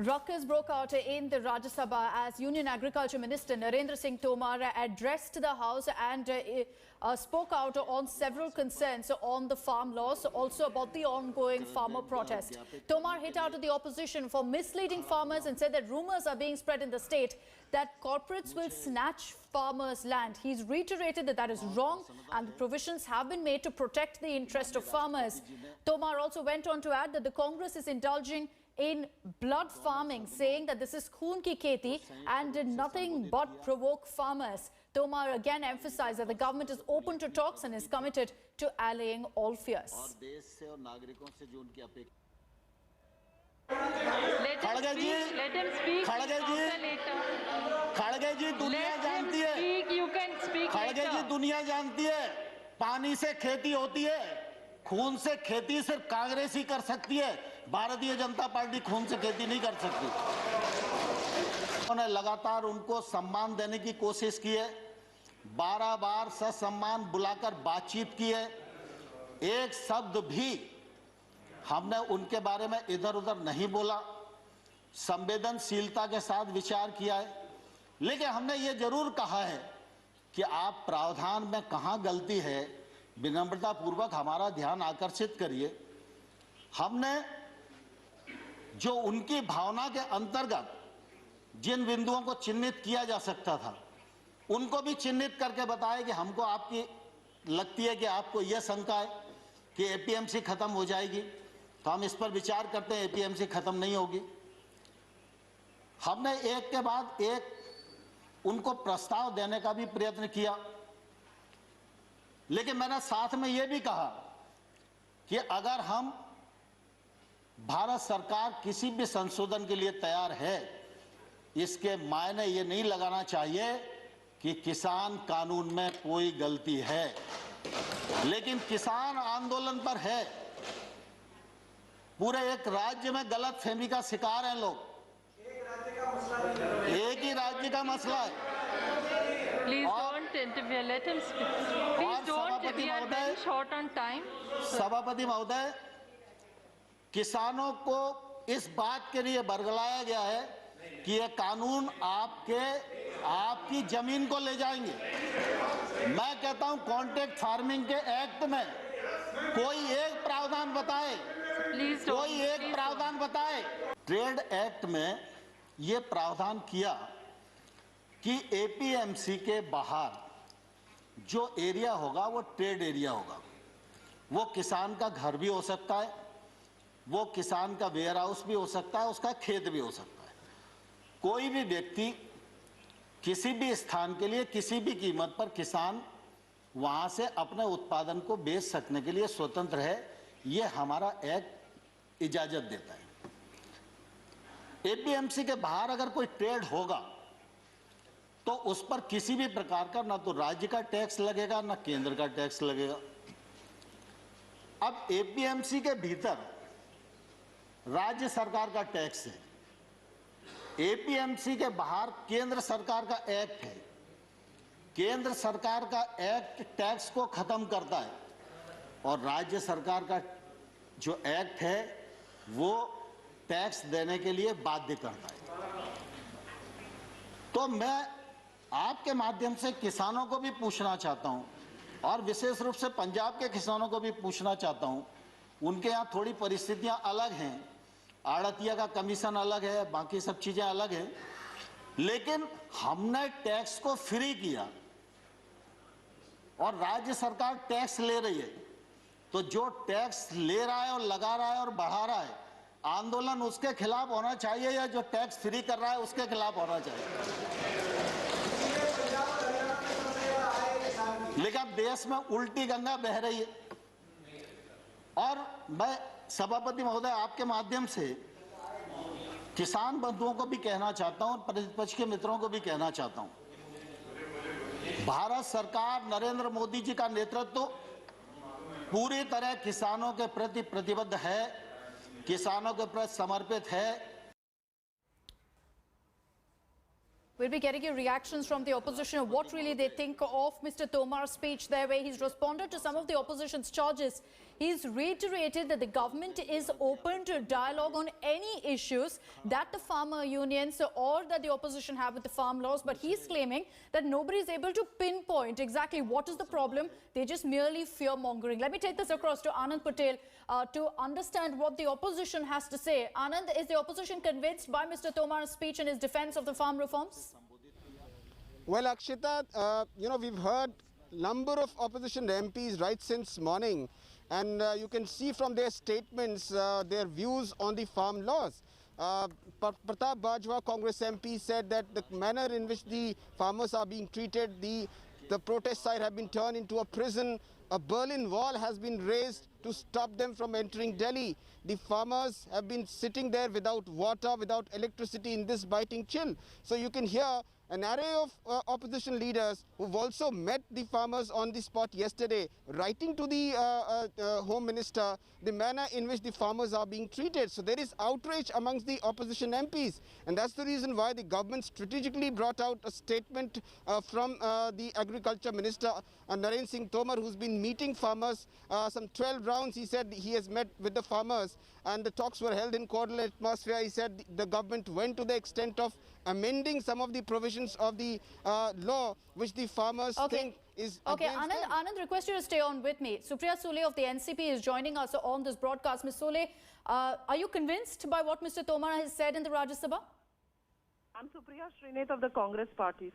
Ruckus broke out in the Rajya Sabha as Union Agriculture Minister Narendra Singh Tomar addressed the House and spoke out on several concerns on the farm laws, also about the ongoing farmer protest. Tomar hit out at the opposition for misleading farmers and said that rumours are being spread in the state that corporates will snatch farmers' land. He's reiterated that that is wrong and the provisions have been made to protect the interest of farmers. Tomar also went on to add that the Congress is indulging in blood farming, saying that this is khoon ki kheti and did nothing but provoke farmers. Tomar again emphasized that the government is open to talks and is committed to allaying all fears. खड़गे जी दुनिया जानती है, खड़गे जी दुनिया जानती है, पानी से खेती होती है, खून से खेती सिर्फ कांग्रेस ही कर सकती है, भारतीय जनता पार्टी खून से खेती नहीं कर सकती। उन्होंने लगातार उनको सम्मान देने की कोशिश की है, 12 बार ससम्मान बुलाकर बातचीत की है, एक शब्द भी हमने उनके बारे में इधर उधर नहीं बोला, संवेदनशीलता के साथ विचार किया है, लेकिन हमने ये जरूर कहा है कि आप प्रावधान में कहां गलती है विनम्रता पूर्वक हमारा ध्यान आकर्षित करिए। हमने जो उनकी भावना के अंतर्गत जिन बिंदुओं को चिन्हित किया जा सकता था उनको भी चिन्हित करके बताया कि हमको आपकी लगती है कि आपको यह शंका है कि एपीएमसी खत्म हो जाएगी, तो हम इस पर विचार करते हैं। एपीएमसी खत्म नहीं होगी। हमने एक के बाद एक उनको प्रस्ताव देने का भी प्रयत्न किया, लेकिन मैंने साथ में यह भी कहा कि अगर हम भारत सरकार किसी भी संशोधन के लिए तैयार है, इसके मायने ये नहीं लगाना चाहिए कि किसान कानून में कोई गलती है, लेकिन किसान आंदोलन पर है। पूरे एक राज्य में गलत फहमी का शिकार हैं लोग। एक ही राज्य का मसला है। Please don't interfere. Let him speak. Please don't. We are very short on time. सभापति महोदय, किसानों को इस बात के लिए बरगलाया गया है कि ये कानून आपकी जमीन को ले जाएंगे। मैं कहता हूं कॉन्ट्रैक्ट फार्मिंग के एक्ट में कोई एक प्रावधान बताए, कोई एक प्रावधान बताए। ट्रेड एक्ट में ये प्रावधान किया कि एपीएमसी के बाहर जो एरिया होगा वो ट्रेड एरिया होगा। वो किसान का घर भी हो सकता है, वो किसान का वेयर हाउस भी हो सकता है, उसका खेत भी हो सकता है। कोई भी व्यक्ति किसी भी स्थान के लिए किसी भी कीमत पर किसान वहां से अपने उत्पादन को बेच सकने के लिए स्वतंत्र है। ये हमारा एक्ट इजाजत देता है। एपीएमसी के बाहर अगर कोई ट्रेड होगा तो उस पर किसी भी प्रकार का ना तो राज्य का टैक्स लगेगा ना केंद्र का टैक्स लगेगा। अब एपीएमसी के भीतर राज्य सरकार का टैक्स है, एपीएमसी के बाहर केंद्र सरकार का एक्ट है। केंद्र सरकार का एक्ट टैक्स को खत्म करता है और राज्य सरकार का जो एक्ट है वो टैक्स देने के लिए बाध्य करता है। तो मैं आपके माध्यम से किसानों को भी पूछना चाहता हूं और विशेष रूप से पंजाब के किसानों को भी पूछना चाहता हूं। उनके यहाँ थोड़ी परिस्थितियां अलग हैं, आड़तिया का कमीशन अलग है, बाकी सब चीजें अलग हैं, लेकिन हमने टैक्स को फ्री किया और राज्य सरकार टैक्स ले रही है। तो जो टैक्स ले रहा है और लगा रहा है और बढ़ा रहा है, आंदोलन उसके खिलाफ होना चाहिए या जो टैक्स फ्री कर रहा है उसके खिलाफ होना चाहिए। लेकिन अब देश में उल्टी गंगा बह रही है और मैं सभापति महोदय आपके माध्यम से किसान बंधुओं को भी कहना चाहता हूं और प्रतिपक्ष के मित्रों को भी कहना चाहता हूं, भारत सरकार नरेंद्र मोदी जी का नेतृत्व पूरी तरह किसानों के प्रति प्रतिबद्ध है, किसानों के प्रति समर्पित है। We'll be getting your reactions from the opposition, what really they think of Mr. Tomar's speech there, where he's responded to some of the opposition's charges. He's reiterated that the government is open to dialogue on any issues that the farmer unions or that the opposition have with the farm laws, but he's claiming that nobody is able to pinpoint exactly what is the problem. They're just merely fear-mongering. Let me take this across to Anand Patel to understand what the opposition has to say. Anand, is the opposition convinced by Mr. Tomar's speech in his defense of the farm reforms? Well, Akshita, we've heard number of opposition MPs right since morning, and you can see from their statements their views on the farm laws. Pratap Bajwa, Congress MP, said that the manner in which the farmers are being treated, the protest site have been turned into a prison. A Berlin Wall has been raised to stop them from entering Delhi. The farmers have been sitting there without water, without electricity in this biting chill. So you can hear an array of opposition leaders who've also met the farmers on the spot yesterday, writing to the Home Minister the manner in which the farmers are being treated. So there is outrage amongst the opposition MPs, and that's the reason why the government strategically brought out a statement from the Agriculture Minister Narendra Singh Tomar, who's been meeting farmers. Some 12 rounds, he said he has met with the farmers, and the talks were held in cordial atmosphere. He said the government went to the extent of amending some of the provisions of the law which the farmers think is against them. Anand, request you to stay on with me. Supriya Sule of the NCP is joining us on this broadcast. Ms. Sule, are you convinced by what Mr. Tomar has said in the Rajya Sabha? I'm Supriya Srinath of the Congress Party.